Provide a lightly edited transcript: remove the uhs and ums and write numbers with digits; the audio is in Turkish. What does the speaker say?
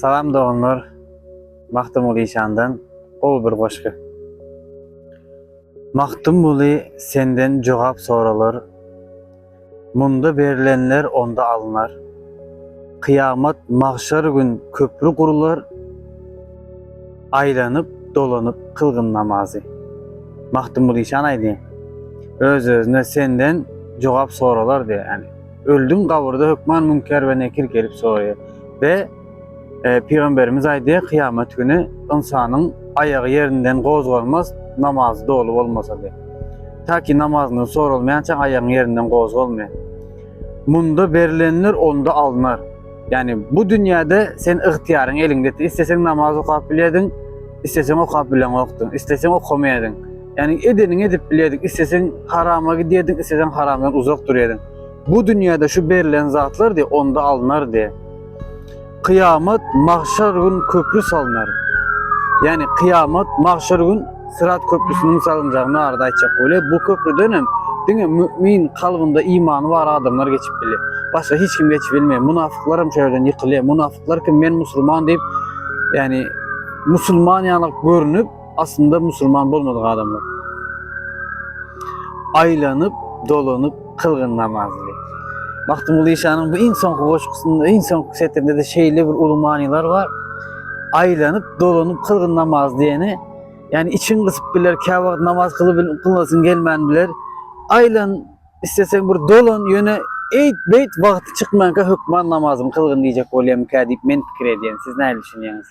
Salam doğanlar, Mahtumuli İşan'dan ol bir qoşqı. Mahtumuli senden cevap soralar, munda verilenler onda alınır. Kıyamet mahşer gün köprü kurular, aylanıp dolanıp kılgın namazı. Mahtumuli İşan aydı. Öz-özüne senden cevap soralar diye yani. Öldün kavurda hükman münker ve nekir gelip soruyor. Ve Peygamberimiz aydı kıyamet günü insanın ayağı yerinden qozgolmaz namazda olup olmasa diye. Ta ki namazını sorulmayanca ayağın yerinden qozgolmayan. Munda verilenler onda alınır. Yani bu dünyada sen ihtiyarın elinde. İstesen namaz okuyup biledin, istesen okuyup bilen oktun, istesen okumayadın. Yani edenin edip biledin, istesen harama gidiyordun, istesen haramdan uzak duruyordun. Bu dünyada şu verilen zatlar diye onda alınır diye. Kıyamet mahşer gün köprü salınır. Yani kıyamet mahşer gün Sırat köprüsünün salınacağını arada açacak öyle. Bu köprü dönem mümin kalbinde imanı var adamlar geçip biliyor. Başka hiç kim geçip bilmiyor. Münafıklarım şöyle yıkılıyor. Münafıklar ki ben Müslüman deyip yani Müslüman yanıp görünüp aslında Müslüman olmadık adamlar. Aylanıp dolanıp kılgın namazlı. Mahtumuli İşan'ın bu insan koşkusunda, insan setlerinde de şeyli bir ulumaniler var. Aylanıp dolanıp kılgın namaz diyeni yani için kısıp bilir, kâvat namaz kılmasın gelmeyen bilir. Aylan istesen bir dolan yöne eğit beyt vakti çıkmayan ka hükman namazım kılgın diyecek olayım ka deyip men fikir ediyen. Siz ne düşünüyorsunuz?